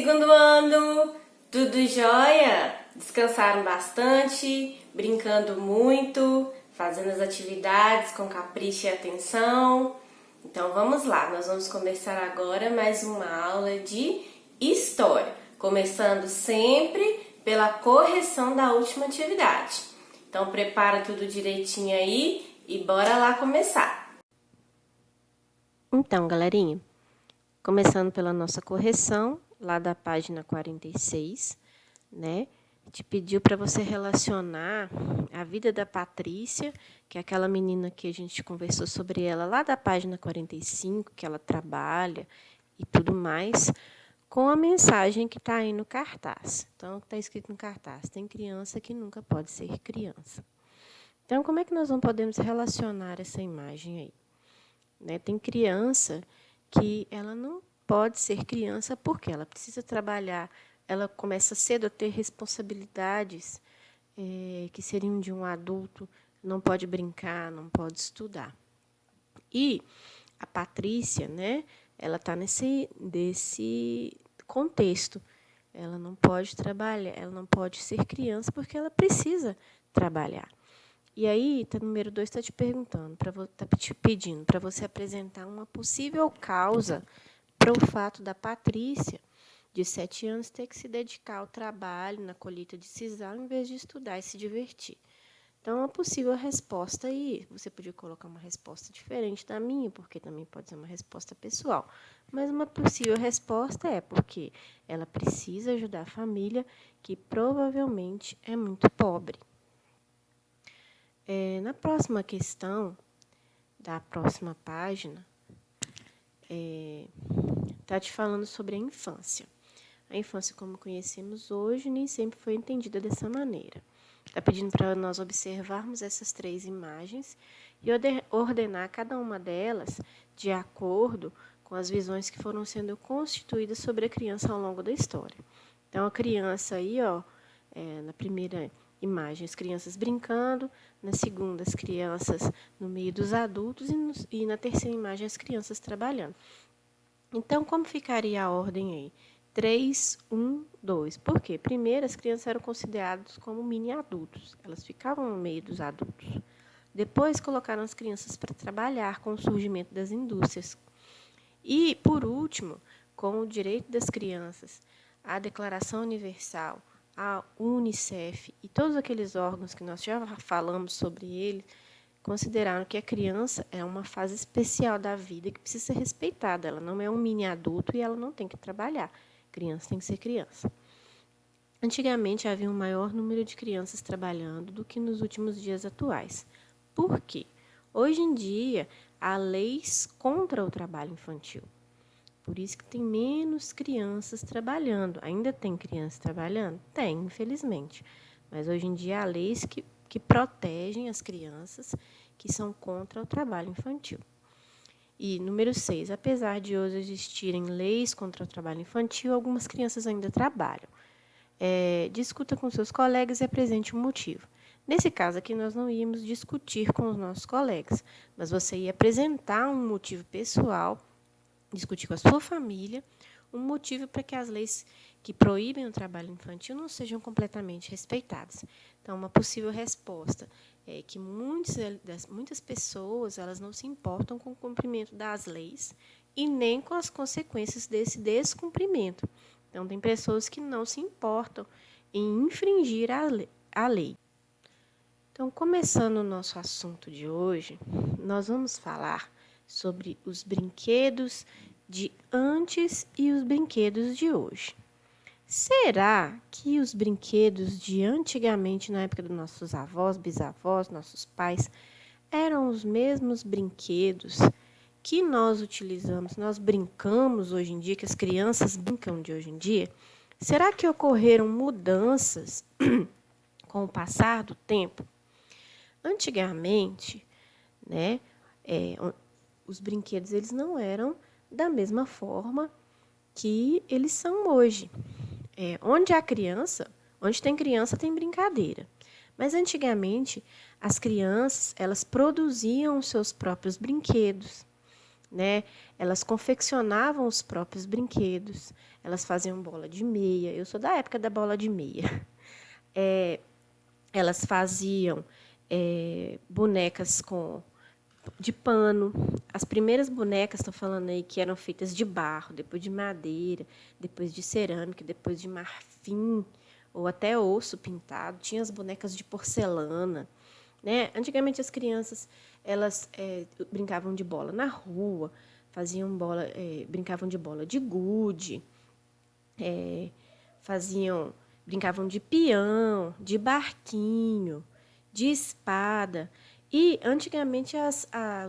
segundo ano, tudo jóia? Descansaram bastante, brincando muito, fazendo as atividades com capricho e atenção. Então vamos lá, nós vamos começar agora mais uma aula de história, começando sempre pela correção da última atividade. Então prepara tudo direitinho aí e bora lá começar. Então, galerinha, começando pela nossa correção, lá da página 46, né? Te pediu para você relacionar a vida da Patrícia, que é aquela menina que a gente conversou sobre ela lá da página 45, que ela trabalha e tudo mais, com a mensagem que está aí no cartaz. Então, está escrito no cartaz: tem criança que nunca pode ser criança. Então, como é que nós não podemos relacionar essa imagem aí? Né? Tem criança que ela não pode ser criança porque ela precisa trabalhar, ela começa cedo a ter responsabilidades que seriam de um adulto, não pode brincar, não pode estudar. E a Patrícia, né, ela está desse contexto. Ela não pode trabalhar, ela não pode ser criança porque ela precisa trabalhar. E aí, o número 2 está te perguntando, está te pedindo para você apresentar uma possível causa para o fato da Patrícia, de 7 anos, ter que se dedicar ao trabalho, na colheita de sisal, em vez de estudar e se divertir. Então, uma possível resposta aí, você podia colocar uma resposta diferente da minha, porque também pode ser uma resposta pessoal, mas uma possível resposta é porque ela precisa ajudar a família, que provavelmente é muito pobre. Na próxima questão, da próxima página, está te falando sobre a infância. A infância, como conhecemos hoje, nem sempre foi entendida dessa maneira. Está pedindo para nós observarmos essas 3 imagens e ordenar cada uma delas de acordo com as visões que foram sendo constituídas sobre a criança ao longo da história. Então, a criança aí, na primeira imagem, as crianças brincando, na segunda, as crianças no meio dos adultos e na terceira imagem, as crianças trabalhando. Então, como ficaria a ordem aí? 3, 1, 2. Por quê? Primeiro, as crianças eram consideradas como mini-adultos. Elas ficavam no meio dos adultos. Depois, colocaram as crianças para trabalhar com o surgimento das indústrias. E, por último, com o direito das crianças, a Declaração Universal, a Unicef e todos aqueles órgãos que nós já falamos sobre ele, consideraram que a criança é uma fase especial da vida que precisa ser respeitada. Ela não é um mini-adulto e ela não tem que trabalhar. Criança tem que ser criança. Antigamente, havia um maior número de crianças trabalhando do que nos últimos dias atuais. Por quê? Hoje em dia, há leis contra o trabalho infantil. Por isso que tem menos crianças trabalhando. Ainda tem crianças trabalhando? Tem, infelizmente. Mas hoje em dia há leis que protegem as crianças que são contra o trabalho infantil. E número 6, apesar de hoje existirem leis contra o trabalho infantil, algumas crianças ainda trabalham. Discuta com seus colegas e apresente um motivo. Nesse caso aqui, nós não íamos discutir com os nossos colegas, mas você ia apresentar um motivo pessoal, discutir com a sua família, um motivo para que as leis que proíbem o trabalho infantil não sejam completamente respeitadas. Então, uma possível resposta é que muitas pessoas elas não se importam com o cumprimento das leis e nem com as consequências desse descumprimento. Então, tem pessoas que não se importam em infringir a lei. Então, começando o nosso assunto de hoje, nós vamos falar sobre os brinquedos de antes e os brinquedos de hoje. Será que os brinquedos de antigamente, na época dos nossos avós, bisavós, nossos pais, eram os mesmos brinquedos que nós utilizamos, nós brincamos hoje em dia, que as crianças brincam de hoje em dia? Será que ocorreram mudanças com o passar do tempo? Antigamente, né, os brinquedos eles não eram da mesma forma que eles são hoje. Onde tem criança, tem brincadeira. Mas antigamente, as crianças elas produziam os seus próprios brinquedos. né? Elas confeccionavam os próprios brinquedos, elas faziam bola de meia. Eu sou da época da bola de meia. Elas faziam bonecas de pano. As primeiras bonecas, estou falando aí, que eram feitas de barro, depois de madeira, depois de cerâmica, depois de marfim, ou até osso pintado. Tinha as bonecas de porcelana, né? Antigamente as crianças elas brincavam de bola na rua, brincavam de bola de gude, faziam, brincavam de peão, de barquinho, de espada. E antigamente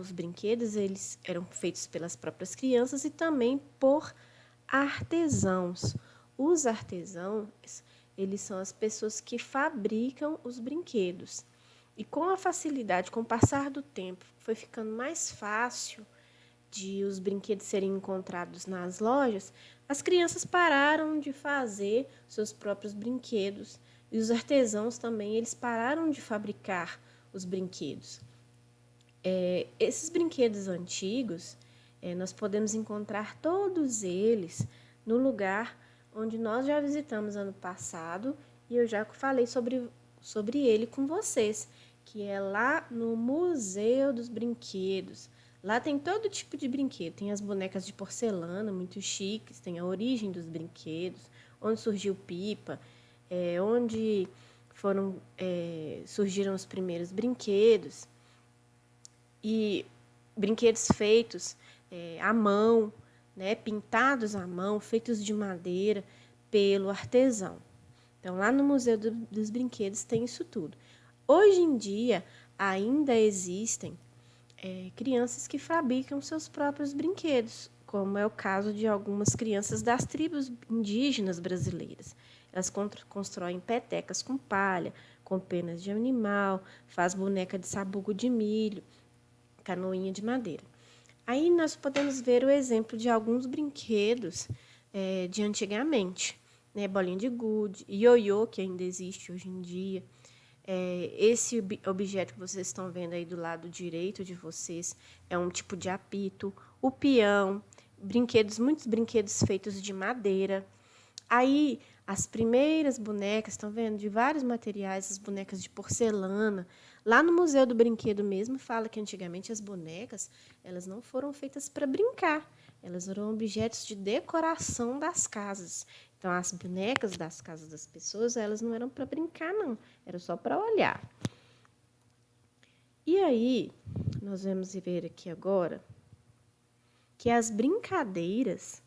os brinquedos eles eram feitos pelas próprias crianças e também por artesãos. Os artesãos, eles são as pessoas que fabricam os brinquedos. E com a facilidade, com o passar do tempo, foi ficando mais fácil de os brinquedos serem encontrados nas lojas, as crianças pararam de fazer seus próprios brinquedos e os artesãos também, eles pararam de fabricar os brinquedos. Esses brinquedos antigos, nós podemos encontrar todos eles no lugar onde nós já visitamos ano passado e eu já falei sobre ele com vocês, que é lá no Museu dos Brinquedos. Lá tem todo tipo de brinquedo, tem as bonecas de porcelana, muito chiques, tem a origem dos brinquedos, onde surgiu pipa, onde surgiram os primeiros brinquedos, e brinquedos feitos à mão, né, pintados à mão, feitos de madeira pelo artesão. Então, lá no Museu dos Brinquedos tem isso tudo. Hoje em dia, ainda existem crianças que fabricam seus próprios brinquedos, como é o caso de algumas crianças das tribos indígenas brasileiras. Elas constroem petecas com palha, com penas de animal, faz boneca de sabugo de milho, canoinha de madeira. Aí nós podemos ver o exemplo de alguns brinquedos de antigamente, né? Bolinha de gude, ioiô, que ainda existe hoje em dia. Esse objeto que vocês estão vendo aí do lado direito de vocês é um tipo de apito, o peão, muitos brinquedos feitos de madeira. Aí as primeiras bonecas, estão vendo, de vários materiais, as bonecas de porcelana. Lá no Museu do Brinquedo mesmo fala que antigamente as bonecas elas não foram feitas para brincar, elas eram objetos de decoração das casas. Então, as bonecas das casas das pessoas, elas não eram para brincar, não. Era só para olhar. E aí, nós vamos ver aqui agora que as brincadeiras,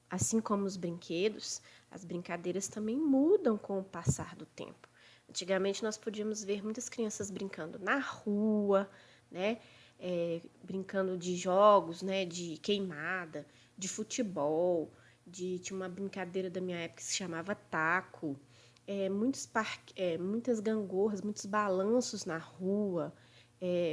assim como os brinquedos, as brincadeiras também mudam com o passar do tempo. Antigamente, nós podíamos ver muitas crianças brincando na rua, né? Brincando de jogos, né? De queimada, de futebol, tinha uma brincadeira da minha época que se chamava taco, muitas gangorras, muitos balanços na rua,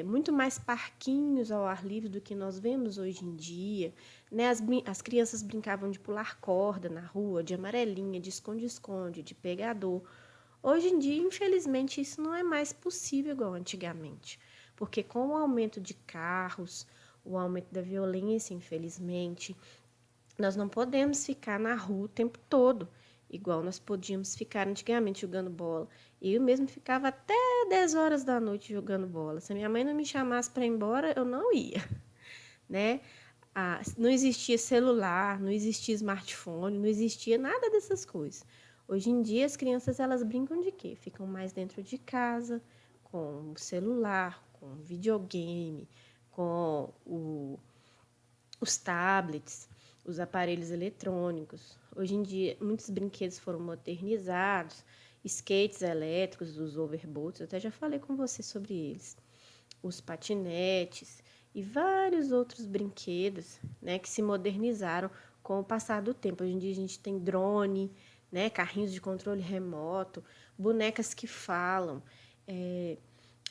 muito mais parquinhos ao ar livre do que nós vemos hoje em dia, né? As crianças brincavam de pular corda na rua, de amarelinha, de esconde-esconde, de pegador. Hoje em dia, infelizmente, isso não é mais possível igual antigamente, porque com o aumento de carros, o aumento da violência, infelizmente, nós não podemos ficar na rua o tempo todo, igual nós podíamos ficar antigamente jogando bola. Eu mesmo ficava até 10 horas da noite jogando bola. Se a minha mãe não me chamasse para ir embora, eu não ia, né? Não existia celular, não existia smartphone, não existia nada dessas coisas. Hoje em dia, as crianças elas brincam de quê? Ficam mais dentro de casa, com o celular, com o videogame, com os tablets, os aparelhos eletrônicos. Hoje em dia, muitos brinquedos foram modernizados, skates elétricos, os overboats, eu até já falei com você sobre eles, os patinetes e vários outros brinquedos, né, que se modernizaram com o passar do tempo. Hoje em dia a gente tem drone, né, carrinhos de controle remoto, bonecas que falam,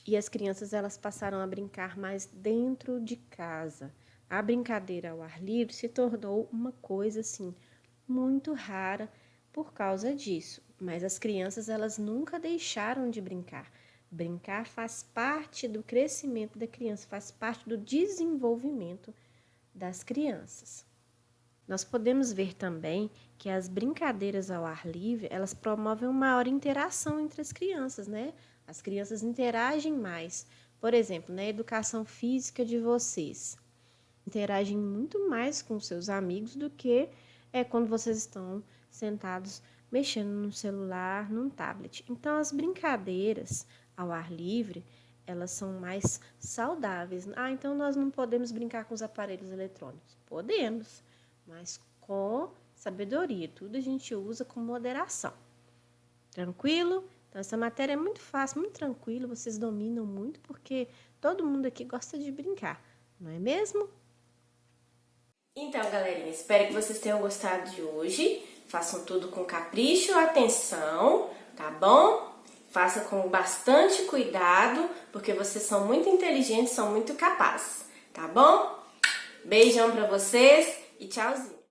e as crianças elas passaram a brincar mais dentro de casa. A brincadeira ao ar livre se tornou uma coisa assim muito rara por causa disso, mas as crianças elas nunca deixaram de brincar. Brincar faz parte do crescimento da criança, faz parte do desenvolvimento das crianças. Nós podemos ver também que as brincadeiras ao ar livre, elas promovem uma maior interação entre as crianças, né? As crianças interagem mais. Por exemplo, na educação física de vocês, interagem muito mais com seus amigos do que quando vocês estão sentados mexendo no celular, num tablet. Então, as brincadeiras ao ar livre, elas são mais saudáveis. Então nós não podemos brincar com os aparelhos eletrônicos. Podemos, mas com sabedoria. Tudo a gente usa com moderação. Tranquilo? Então, essa matéria é muito fácil, muito tranquila. Vocês dominam muito porque todo mundo aqui gosta de brincar, não é mesmo? Então, galerinha, espero que vocês tenham gostado de hoje. Façam tudo com capricho, atenção, tá bom? Faça com bastante cuidado, porque vocês são muito inteligentes, são muito capazes, tá bom? Beijão pra vocês e tchauzinho!